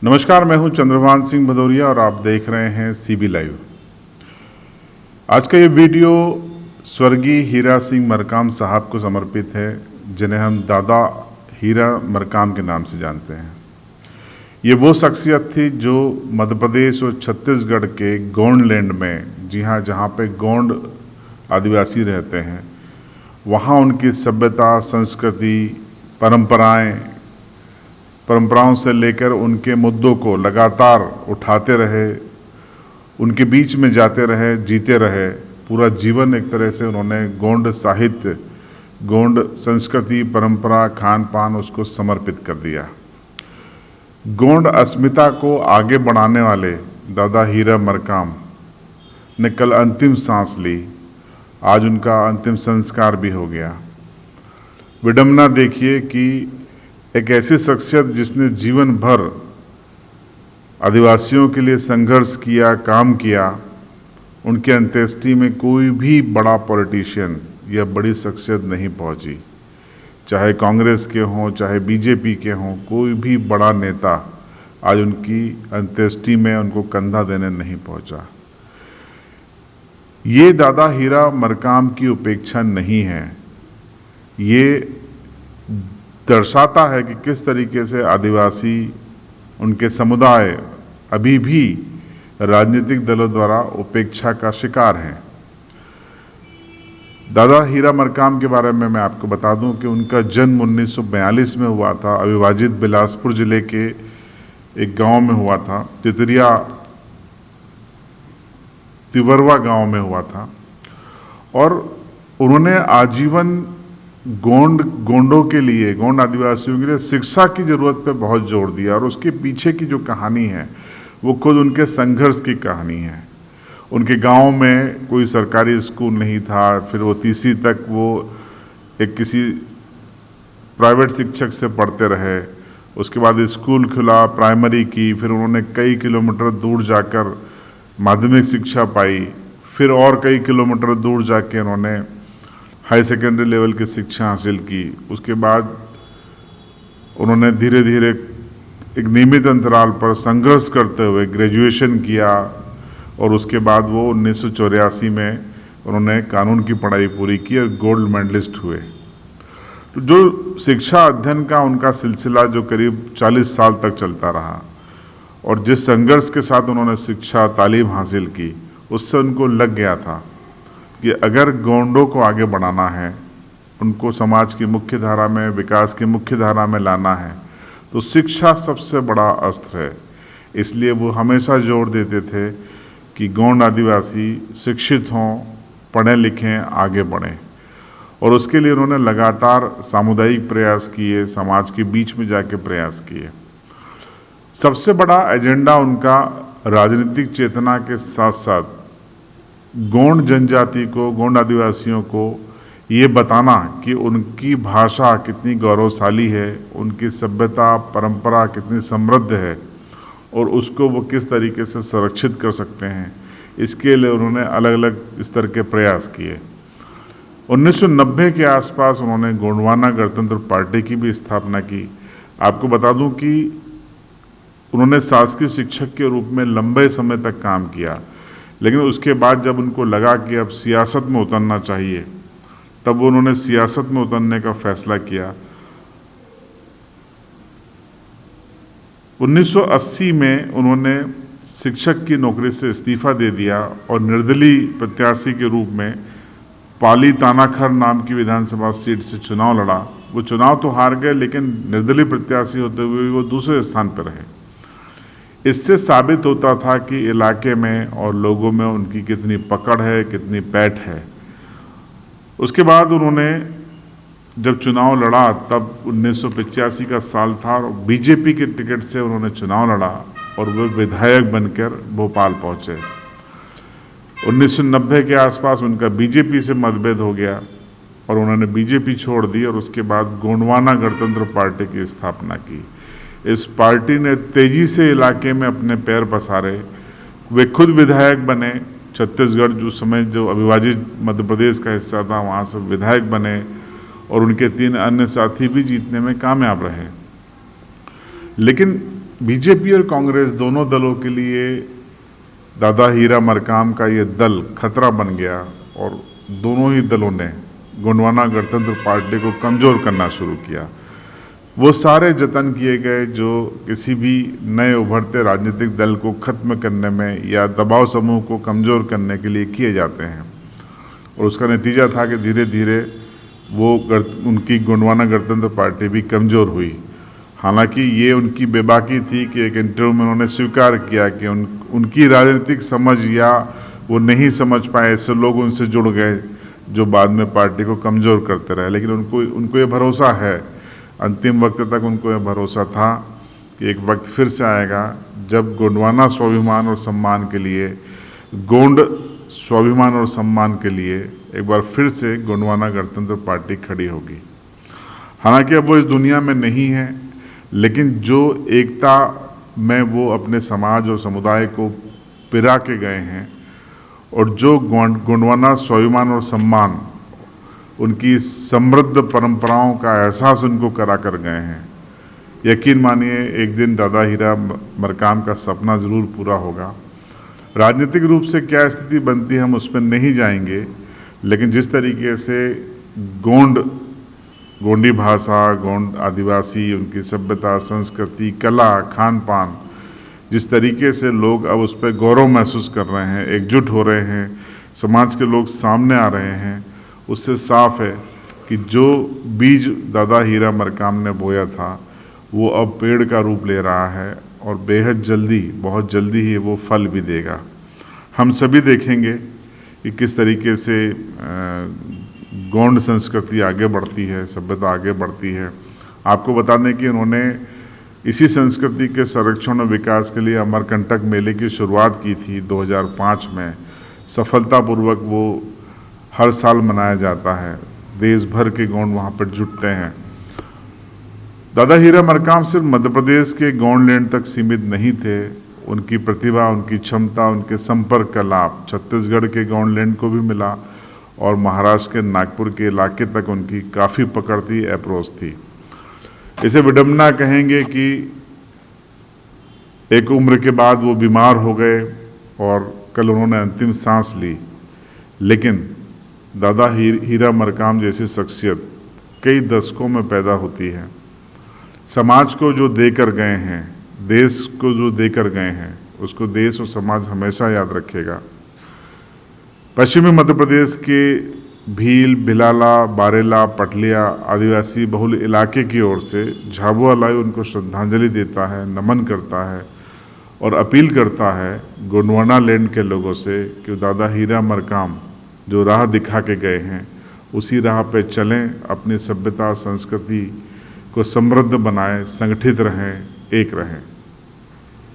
नमस्कार, मैं हूं चंद्रभान सिंह भदौरिया और आप देख रहे हैं सीबी लाइव। आज का ये वीडियो स्वर्गीय हीरा सिंह मरकाम साहब को समर्पित है, जिन्हें हम दादा हीरा मरकाम के नाम से जानते हैं। ये वो शख्सियत थी जो मध्य प्रदेश और छत्तीसगढ़ के गोंड लैंड में, जी हाँ, जहाँ पे गोंड आदिवासी रहते हैं, वहाँ उनकी सभ्यता, संस्कृति, परंपराओं से लेकर उनके मुद्दों को लगातार उठाते रहे, उनके बीच में जाते रहे, जीते रहे। पूरा जीवन एक तरह से उन्होंने गोंड साहित्य, गोंड संस्कृति, परंपरा, खान पान उसको समर्पित कर दिया। गोंड अस्मिता को आगे बढ़ाने वाले दादा हीरा मरकाम ने कल अंतिम सांस ली। आज उनका अंतिम संस्कार भी हो गया। विडंबना देखिए कि एक ऐसी शख्सियत जिसने जीवन भर आदिवासियों के लिए संघर्ष किया, काम किया, उनके अंत्येष्टि में कोई भी बड़ा पॉलिटिशियन या बड़ी शख्सियत नहीं पहुंची। चाहे कांग्रेस के हों, चाहे बीजेपी के हों, कोई भी बड़ा नेता आज उनकी अंत्येष्टि में उनको कंधा देने नहीं पहुंचा। ये दादा हीरा मरकाम की उपेक्षा नहीं है, ये दर्शाता है कि किस तरीके से आदिवासी, उनके समुदाय अभी भी राजनीतिक दलों द्वारा उपेक्षा का शिकार हैं। दादा हीरा मरकाम के बारे में मैं आपको बता दूं कि उनका जन्म 1942 में हुआ था। अविभाजित बिलासपुर जिले के एक गांव में हुआ था, तिवरवा गांव में हुआ था। और उन्होंने आजीवन गोंडों के लिए, गोंड आदिवासियों के लिए शिक्षा की जरूरत पे बहुत जोर दिया। और उसके पीछे की जो कहानी है वो खुद उनके संघर्ष की कहानी है। उनके गांव में कोई सरकारी स्कूल नहीं था, फिर वो तीसरी तक वो एक किसी प्राइवेट शिक्षक से पढ़ते रहे। उसके बाद स्कूल खुला, प्राइमरी की, फिर उन्होंने कई किलोमीटर दूर जाकर माध्यमिक शिक्षा पाई। फिर और कई किलोमीटर दूर जाके उन्होंने हाई सेकेंडरी लेवल की शिक्षा हासिल की। उसके बाद उन्होंने धीरे धीरे एक नियमित अंतराल पर संघर्ष करते हुए ग्रेजुएशन किया। और उसके बाद वो 1984 में उन्होंने कानून की पढ़ाई पूरी की और गोल्ड मेडलिस्ट हुए। तो जो शिक्षा अध्ययन का उनका सिलसिला जो करीब 40 साल तक चलता रहा, और जिस संघर्ष के साथ उन्होंने शिक्षा तालीम हासिल की, उससे उनको लग गया था कि अगर गोंडों को आगे बढ़ाना है, उनको समाज की मुख्य धारा में, विकास की मुख्य धारा में लाना है, तो शिक्षा सबसे बड़ा अस्त्र है। इसलिए वो हमेशा जोर देते थे कि गोंड आदिवासी शिक्षित हों, पढ़ें लिखें, आगे बढ़ें। और उसके लिए उन्होंने लगातार सामुदायिक प्रयास किए, समाज के बीच में जाके प्रयास किए। सबसे बड़ा एजेंडा उनका राजनीतिक चेतना के साथ साथ गोंड जनजाति को, गोंड आदिवासियों को ये बताना कि उनकी भाषा कितनी गौरवशाली है, उनकी सभ्यता, परंपरा कितनी समृद्ध है और उसको वो किस तरीके से संरक्षित कर सकते हैं। इसके लिए उन्होंने अलग अलग स्तर के प्रयास किए। 1990 के आसपास उन्होंने गोंडवाना गणतंत्र पार्टी की भी स्थापना की। आपको बता दूं कि उन्होंने शासकीय शिक्षक के रूप में लंबे समय तक काम किया, लेकिन उसके बाद जब उनको लगा कि अब सियासत में उतरना चाहिए, तब उन्होंने सियासत में उतरने का फैसला किया। 1980 में उन्होंने शिक्षक की नौकरी से इस्तीफा दे दिया और निर्दलीय प्रत्याशी के रूप में पाली तानाखर नाम की विधानसभा सीट से चुनाव लड़ा। वो चुनाव तो हार गए, लेकिन निर्दलीय प्रत्याशी होते हुए वो दूसरे स्थान पर रहे। इससे साबित होता था कि इलाके में और लोगों में उनकी कितनी पकड़ है, कितनी पैठ है। उसके बाद उन्होंने जब चुनाव लड़ा, तब 1985 का साल था और बीजेपी के टिकट से उन्होंने चुनाव लड़ा और वे विधायक बनकर भोपाल पहुंचे। 1990 के आसपास उनका बीजेपी से मतभेद हो गया और उन्होंने बीजेपी छोड़ दी और उसके बाद गोंडवाना गणतंत्र पार्टी की स्थापना की। इस पार्टी ने तेजी से इलाके में अपने पैर पसारे। वे खुद विधायक बने। छत्तीसगढ़ जो अविभाजित मध्य प्रदेश का हिस्सा था, वहाँ से विधायक बने और उनके 3 अन्य साथी भी जीतने में कामयाब रहे। लेकिन बीजेपी और कांग्रेस दोनों दलों के लिए दादा हीरा मरकाम का ये दल खतरा बन गया और दोनों ही दलों ने गोंडवाना गणतंत्र पार्टी को कमज़ोर करना शुरू किया। वो सारे जतन किए गए जो किसी भी नए उभरते राजनीतिक दल को ख़त्म करने में या दबाव समूह को कमज़ोर करने के लिए किए जाते हैं, और उसका नतीजा था कि धीरे धीरे वो उनकी गोंडवाना गणतंत्र पार्टी भी कमज़ोर हुई। हालांकि ये उनकी बेबाकी थी कि एक इंटरव्यू में उन्होंने स्वीकार किया कि उनकी राजनीतिक समझ या वो नहीं समझ पाए, ऐसे लोग उनसे जुड़ गए जो बाद में पार्टी को कमज़ोर करते रहे। लेकिन उनको ये भरोसा है, अंतिम वक्त तक उनको ये भरोसा था कि एक वक्त फिर से आएगा जब गोंडवाना स्वाभिमान और सम्मान के लिए, गोंड स्वाभिमान और सम्मान के लिए एक बार फिर से गोंडवाना गणतंत्र पार्टी खड़ी होगी। हालांकि अब वो इस दुनिया में नहीं है, लेकिन जो एकता में वो अपने समाज और समुदाय को पिरा के गए हैं और जो गोंडवाना स्वाभिमान और सम्मान, उनकी समृद्ध परंपराओं का एहसास उनको करा कर गए हैं, यकीन मानिए एक दिन दादा हीरा मरकाम का सपना ज़रूर पूरा होगा। राजनीतिक रूप से क्या स्थिति बनती है हम उस पर नहीं जाएंगे, लेकिन जिस तरीके से गोंडी भाषा, गोंड आदिवासी, उनकी सभ्यता, संस्कृति, कला, खान पान, जिस तरीके से लोग अब उस पर गौरव महसूस कर रहे हैं, एकजुट हो रहे हैं, समाज के लोग सामने आ रहे हैं, उससे साफ है कि जो बीज दादा हीरा मरकाम ने बोया था वो अब पेड़ का रूप ले रहा है और बेहद जल्दी, बहुत जल्दी ही वो फल भी देगा। हम सभी देखेंगे कि किस तरीके से गोंड संस्कृति आगे बढ़ती है, सभ्यता आगे बढ़ती है। आपको बता दें कि उन्होंने इसी संस्कृति के संरक्षण और विकास के लिए अमरकंटक मेले की शुरुआत की थी 2005 में। सफलतापूर्वक वो हर साल मनाया जाता है, देश भर के गोंड वहाँ पर जुटते हैं। दादा हीरा मरकाम सिर्फ मध्य प्रदेश के गोंड लैंड तक सीमित नहीं थे, उनकी प्रतिभा, उनकी क्षमता, उनके संपर्क का लाभ छत्तीसगढ़ के गोंड लैंड को भी मिला और महाराष्ट्र के नागपुर के इलाके तक उनकी काफ़ी पकड़ थी, अप्रोच थी। इसे विडंबना कहेंगे कि एक उम्र के बाद वो बीमार हो गए और कल उन्होंने अंतिम सांस ली, लेकिन दादा हीरा मरकाम जैसी शख्सियत कई दशकों में पैदा होती है। समाज को जो देकर गए हैं, देश को जो देकर गए हैं, उसको देश और समाज हमेशा याद रखेगा। पश्चिमी मध्य प्रदेश के भील, भिलाला, बारेला, पटलिया आदिवासी बहुल इलाके की ओर से झाबुआ लाइव उनको श्रद्धांजलि देता है, नमन करता है और अपील करता है गोंडवाना लैंड के लोगों से कि दादा हीरा मरकाम जो राह दिखा के गए हैं उसी राह पे चलें, अपनी सभ्यता संस्कृति को समृद्ध बनाएं, संगठित रहें, एक रहें।